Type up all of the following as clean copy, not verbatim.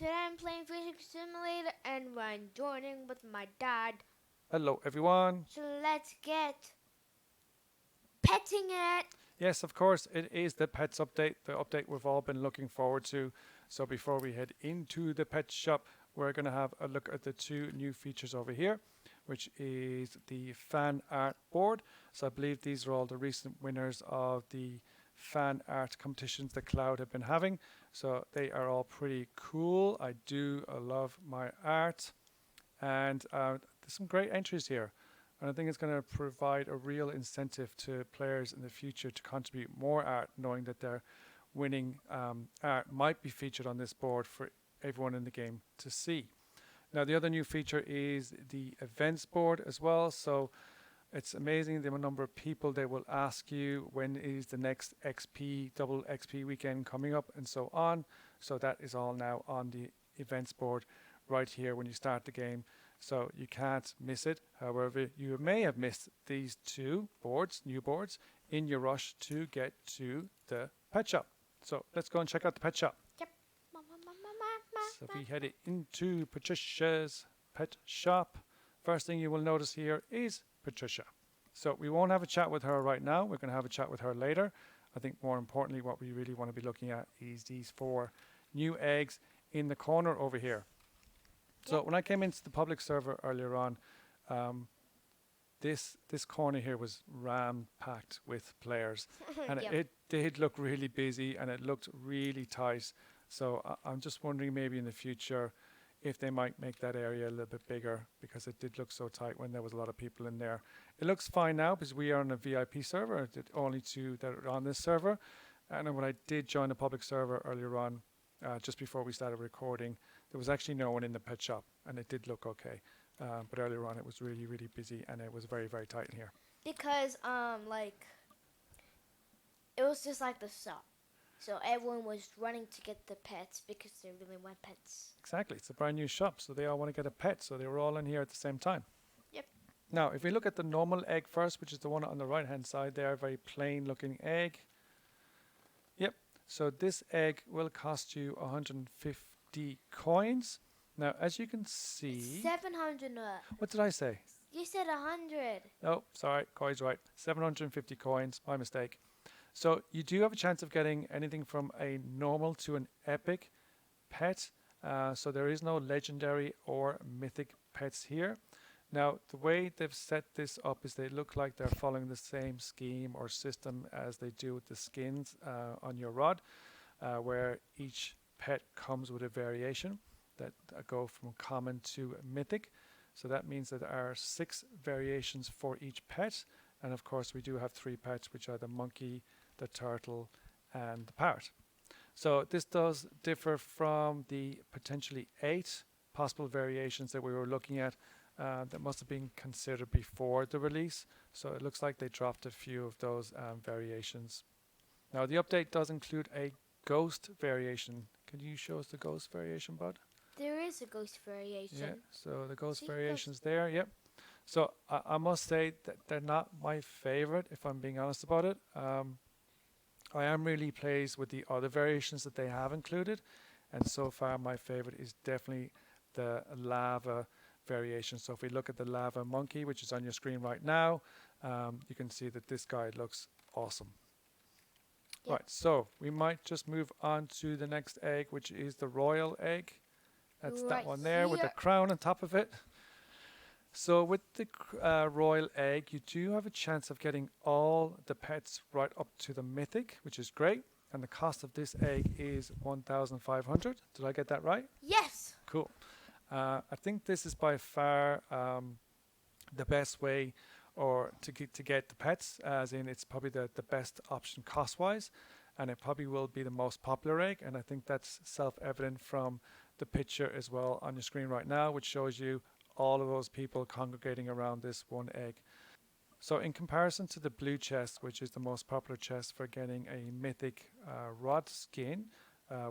Today I'm playing Fi싱시뮬레이터 and I'm joining with my dad. Hello everyone. So let's get petting it. Yes, of course, it is the pets update, the update we've all been looking forward to. So before we head into the pet shop, we're going to have a look at the two new features over here, which is the fan art board. So I believe these are all the recent winners of the fan art competitions that Cloud have been having. So they are all pretty cool. I love my art. And there's some great entries here. And I think it's going to provide a real incentive to players in the future to contribute more art, knowing that their winning art might be featured on this board for everyone in the game to see. Now, the other new feature is the events board as well. So it's amazing the number of people they will ask you when is the next XP, double XP weekend coming up, and so on. So that is all now on the events board right here when you start the game. So you can't miss it. However, you may have missed these two boards, new boards, in your rush to get to the pet shop. So let's go and check out the pet shop. Yep. So if we head into Patricia's pet shop, first thing you will notice here is Patricia. So we won't have a chat with her right now. We're going to have a chat with her later. I think more importantly, what we really want to be looking at is these 4 new eggs in the corner over here. So when I came into the public server earlier on, this corner here was ram-packed with players, and Yep. it did look really busy and it looked really tight. So I'm just wondering maybe in the future if they might make that area a little bit bigger, because it did look so tight when there was a lot of people in there. It looks fine now because we are on a VIP server. Only 2 that are on this server, and when I did join the public server earlier on, just before we started recording, there was actually no one in the pet shop, and it did look okay. But earlier on, it was really, really busy, and it was very, very tight in here. Because it was just like the shop. So everyone was running to get the pets because they really want pets. Exactly. It's a brand new shop, so they all want to get a pet, so they were all in here at the same time. Yep. Now, if we look at the normal egg first, which is the one on the right-hand side there, very plain-looking egg. Yep. So this egg will cost you 150 coins. Now, as you can see... 700. What did I say? You said 100. Oh, sorry, Koi's right. 750 coins, my mistake. So you do have a chance of getting anything from a normal to an epic pet. So there is no legendary or mythic pets here. Now, the way they've set this up is they look like they're following the same scheme or system as they do with the skins on your rod, where each pet comes with a variation that go from common to mythic. So that means that there are 6 variations for each pet. And of course, we do have 3 pets, which are the monkey, the turtle, and the parrot. So this does differ from the potentially 8 possible variations that we were looking at that must have been considered before the release. So it looks like they dropped a few of those variations. Now the update does include a ghost variation. Can you show us the ghost variation, Bud? There is a ghost variation. Yeah, so the ghost See, variation's there, yep. So I must say that they're not my favorite, if I'm being honest about it. I am really pleased with the other variations that they have included, and so far my favorite is definitely the lava variation. So if we look at the lava monkey, which is on your screen right now, you can see that this guy looks awesome. Yep. Right, so we might just move on to the next egg, which is the royal egg. That's Right that one there with the here. crown on top of it. So with the royal egg, you do have a chance of getting all the pets right up to the mythic, which is great. And the cost of this egg is 1,500. Did I get that right? Yes. Cool. I think this is by far the best way or to get the pets, as in it's probably the best option cost-wise. And it probably will be the most popular egg. And I think that's self-evident from the picture as well on your screen right now, which shows you all of those people congregating around this one egg. So in comparison to the blue chest, which is the most popular chest for getting a mythic rod skin,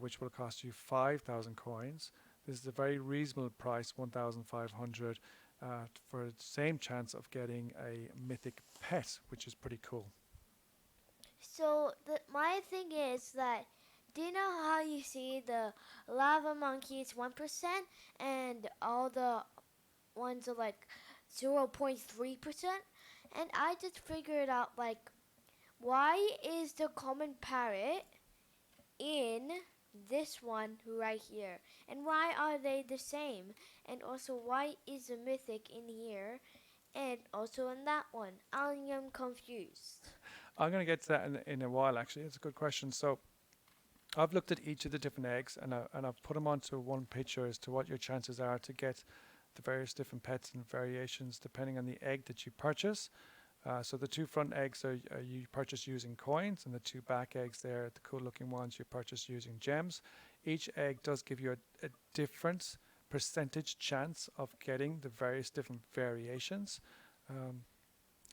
which will cost you 5,000 coins, this is a very reasonable price, 1,500, for the same chance of getting a mythic pet, which is pretty cool. So my thing is that do you know how you see the lava monkey is 1% and all the ones are like 0.3%? And I just figured out like why is the common parrot in this one right here? And why are they the same? And also why is the mythic in here and also in that one? I am confused. I'm going to get to that in a while, actually. It's a good question. So I've looked at each of the different eggs and I've put them onto one picture as to what your chances are to get the various different pets and variations depending on the egg that you purchase. So the two front eggs are you purchase using coins, and the two back eggs there, the cool looking ones, you purchase using gems. Each egg does give you a different percentage chance of getting the various different variations.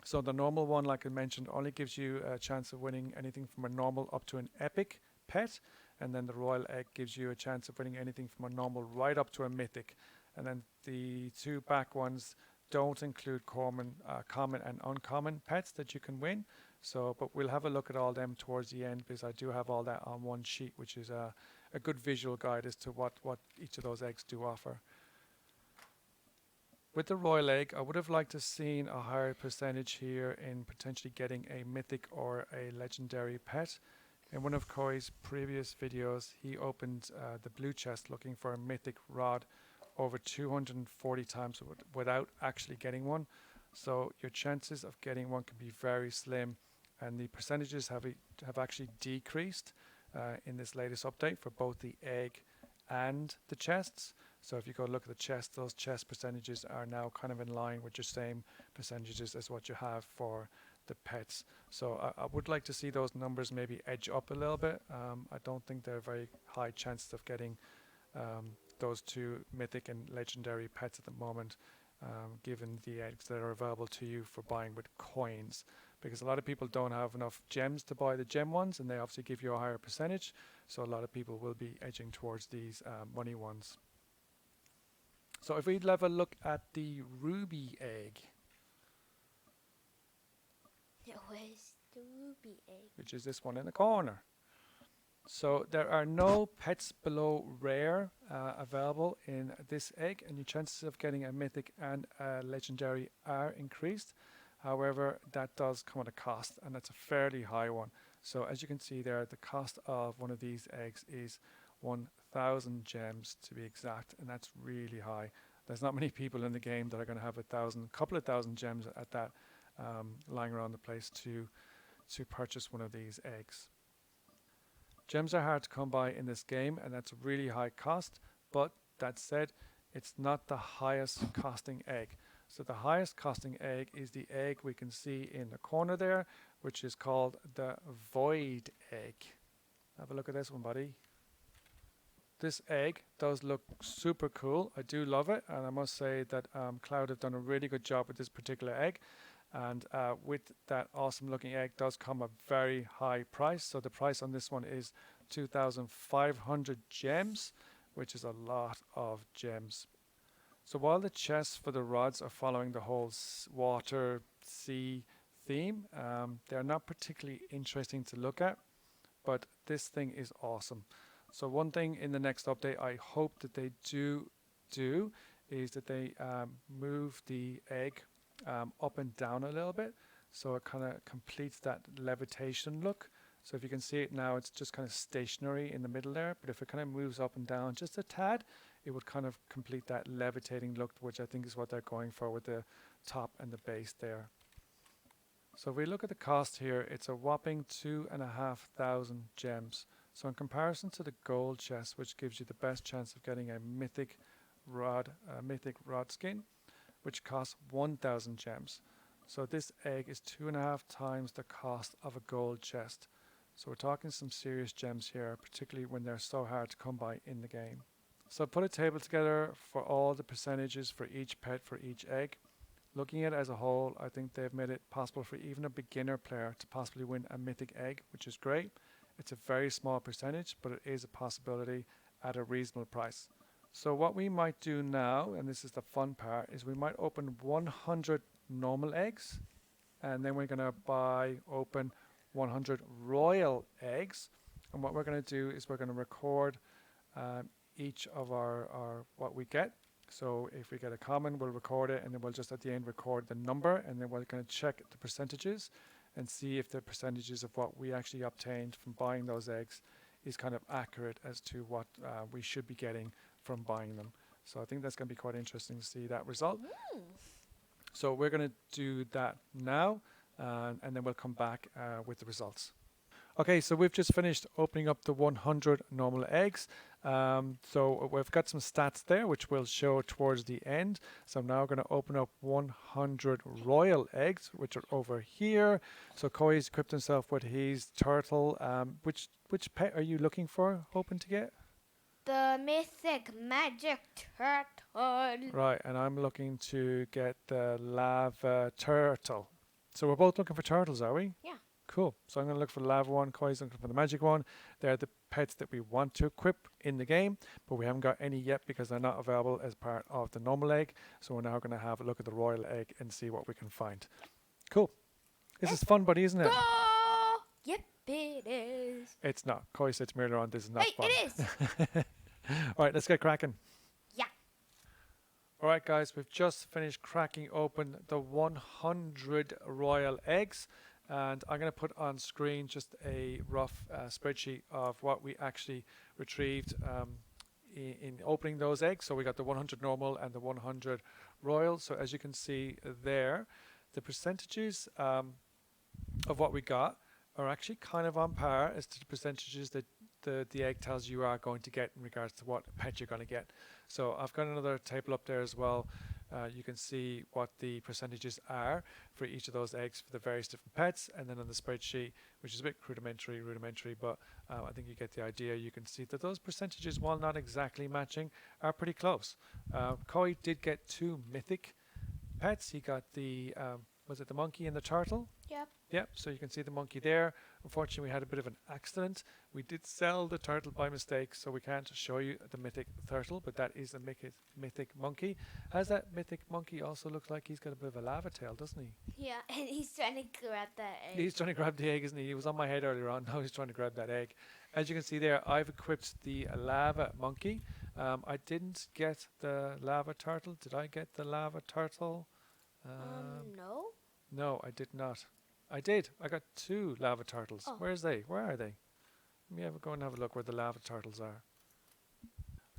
So the normal one, like I mentioned, only gives you a chance of winning anything from a normal up to an epic pet, and then the royal egg gives you a chance of winning anything from a normal right up to a mythic. And then the two back ones don't include common and uncommon pets that you can win. So, but we'll have a look at all them towards the end, because I do have all that on one sheet, which is a good visual guide as to what each of those eggs do offer. With the royal egg, I would have liked to seen a higher percentage here in potentially getting a mythic or a legendary pet. In one of Koi's previous videos, he opened the blue chest looking for a mythic rod over 240 times without actually getting one. So your chances of getting one can be very slim, and the percentages have actually decreased in this latest update for both the egg and the chests. So if you go look at the chest, those chest percentages are now kind of in line with your same percentages as what you have for the pets. So I would like to see those numbers maybe edge up a little bit. I don't think they're very high chances of getting those two mythic and legendary pets at the moment, given the eggs that are available to you for buying with coins, because a lot of people don't have enough gems to buy the gem ones, and they obviously give you a higher percentage, so a lot of people will be edging towards these money ones. So if we have a look at the ruby egg, Where's the ruby egg? which is this one in the corner. So there are no pets below rare available in this egg, and your chances of getting a mythic and a legendary are increased. However, that does come at a cost, and that's a fairly high one. So as you can see there, the cost of one of these eggs is 1,000 gems to be exact, and that's really high. There's not many people in the game that are going to have a couple of thousand gems at that lying around the place to purchase one of these eggs. Gems are hard to come by in this game, and that's a really high cost, but that said, it's not the highest costing egg. So the highest costing egg is the egg we can see in the corner there, which is called the void egg. Have a look at this one, buddy. This egg does look super cool. I do love it, and I must say that Cloud have done a really good job with this particular egg. And with that awesome looking egg does come a very high price. So the price on this one is 2,500 gems, which is a lot of gems. So while the chests for the rods are following the whole water, sea theme, they're not particularly interesting to look at, but this thing is awesome. So one thing in the next update I hope that they do is that they move the egg up and down a little bit, so it kind of completes that levitation look. So if you can see it now, it's just kind of stationary in the middle there, but if it kind of moves up and down just a tad, it would kind of complete that levitating look, which I think is what they're going for with the top and the base there. So if we look at the cost here, it's a whopping 2,500 gems. So in comparison to the gold chest, which gives you the best chance of getting a mythic rod skin, which costs 1,000 gems. So this egg is 2.5 times the cost of a gold chest. So we're talking some serious gems here, particularly when they're so hard to come by in the game. So I put a table together for all the percentages for each pet for each egg. Looking at it as a whole, I think they've made it possible for even a beginner player to possibly win a mythic egg, which is great. It's a very small percentage, but it is a possibility at a reasonable price. So what we might do now, and this is the fun part, is we might open 100 normal eggs, and then we're going to open 100 royal eggs, And what we're going to do is we're going to record each of our what we get. So if we get a common, we'll record it, and then we'll just at the end record the number, and then we're going to check the percentages and see if the percentages of what we actually obtained from buying those eggs is kind of accurate as to what we should be getting from buying them. So I think that's going to be quite interesting to see that result. So we're going to do that now, and then we'll come back with the results. Okay, so we've just finished opening up the 100 normal eggs. So we've got some stats there, which we'll show towards the end. So I'm now going to open up 100 royal eggs, which are over here. So Koi's equipped himself with his turtle. Which pet are you looking for, hoping to get? The mythic magic turtle. Right, and I'm looking to get the lava turtle. So we're both looking for turtles, are we? Yeah. Cool. So I'm going to look for the lava one. Koi's looking for the magic one. They're the pets that we want to equip in the game, but we haven't got any yet because they're not available as part of the normal egg. So we're now going to have a look at the royal egg and see what we can find. Cool. This is fun, buddy, isn't it? Go! Yep, it is. It's not. Koi said to me earlier on, this is not fun. It is. All right, let's get cracking. Yeah. All right, guys, we've just finished cracking open the 100 royal eggs. And I'm going to put on screen just a rough spreadsheet of what we actually retrieved in opening those eggs. So we got the 100 normal and the 100 royal. So as you can see there, the percentages of what we got are actually kind of on par as to the percentages that the egg tells you are going to get in regards to what pet you're going to get. So I've got another table up there as well. You can see what the percentages are for each of those eggs for the various different pets, and then on the spreadsheet, which is a bit rudimentary, but I think you get the idea. You can see that those percentages, while not exactly matching, are pretty close. Koi did get 2 mythic pets. He got the was it the monkey and the turtle? Yep. Yep, so you can see the monkey there. Unfortunately, we had a bit of an accident. We did sell the turtle by mistake, so we can't show you the mythic turtle, but that is a mythic monkey. As that mythic monkey also looks like he's got a bit of a lava tail, doesn't he? Yeah, and he's trying to grab that egg. He's trying to grab the egg, isn't he? He was on my head earlier on. Now he's trying to grab that egg. As you can see there, I've equipped the lava monkey. I didn't get the lava turtle. Did I get the lava turtle? No. No, I did not. I did. I got 2 lava turtles. Oh. Where are they? Let me go and have a look where the lava turtles are.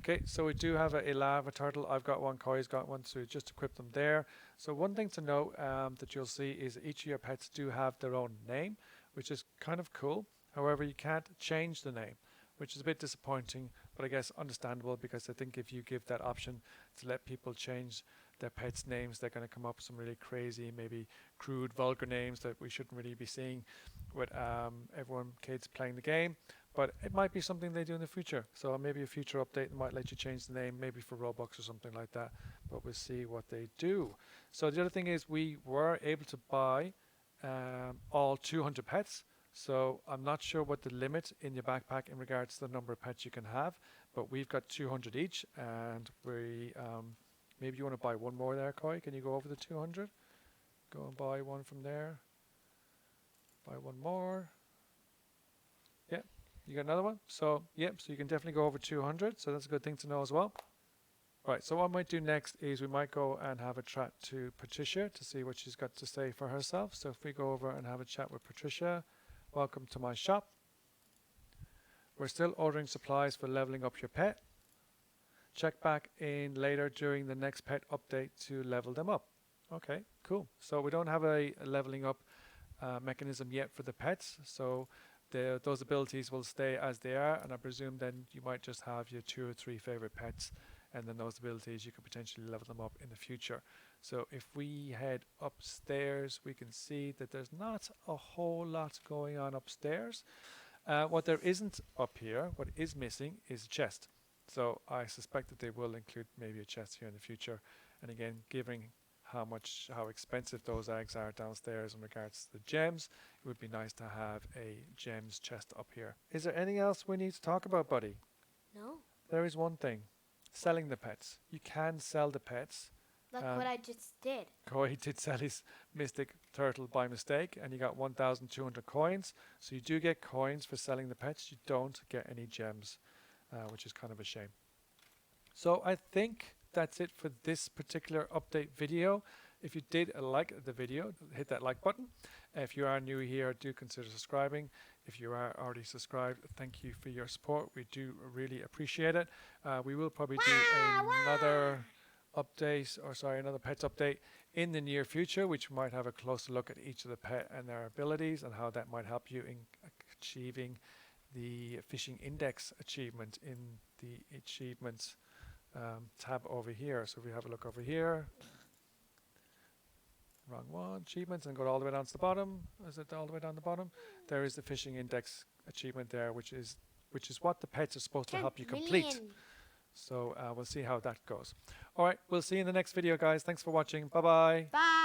Okay, so we do have a lava turtle. I've got one, Koi's got one, so just equip them there. So one thing to note that you'll see is each of your pets do have their own name, which is kind of cool. However, you can't change the name, which is a bit disappointing, but I guess understandable, because I think if you give that option to let people change their pets' names, they're going to come up with some really crazy, maybe crude, vulgar names that we shouldn't really be seeing with kids playing the game. But it might be something they do in the future. So maybe a future update might let you change the name, maybe for Roblox or something like that. But we'll see what they do. So the other thing is we were able to buy all 200 pets. So I'm not sure what the limit in your backpack in regards to the number of pets you can have. But we've got 200 each, and we... maybe you want to buy one more there, Koi. Can you go over the 200? Go and buy one from there. Buy one more. Yeah, you got another one? So, yep, so you can definitely go over 200. So that's a good thing to know as well. Right, so what I might do next is we might go and have a chat to Patricia to see what she's got to say for herself. So if we go over and have a chat with Patricia, welcome to my shop. We're still ordering supplies for leveling up your pet. Check back in later during the next pet update to level them up. Okay, cool. So we don't have a leveling up mechanism yet for the pets. So those abilities will stay as they are. And I presume then you might just have your 2 or 3 favorite pets. And then those abilities, you could potentially level them up in the future. So if we head upstairs, we can see that there's not a whole lot going on upstairs. What there isn't up here, what is missing, is a chest. So I suspect that they will include maybe a chest here in the future. And again, given how expensive those eggs are downstairs in regards to the gems, it would be nice to have a gems chest up here. Is there anything else we need to talk about, buddy? No. There is one thing. Selling the pets. You can sell the pets. Look what I just did. Koi did sell his mystic turtle by mistake, and you got 1,200 coins. So you do get coins for selling the pets. You don't get any gems, which is kind of a shame. So I think that's it for this particular update video. If you did like the video, hit that like button. If you are new here, do consider subscribing. If you are already subscribed, thank you for your support. We do really appreciate it. We will probably do another update, or sorry, another pets update in the near future, which might have a closer look at each of the pet and their abilities and how that might help you in achieving the fishing index achievement in the achievements tab over here. So if we have a look over here, wrong one, achievements, and go all the way down to the bottom. Is it all the way down the bottom? There is the fishing index achievement there, which is what the pets are supposed to help you complete. So we'll see how that goes. All right, we'll see you in the next video, guys. Thanks for watching. Bye-bye. Bye.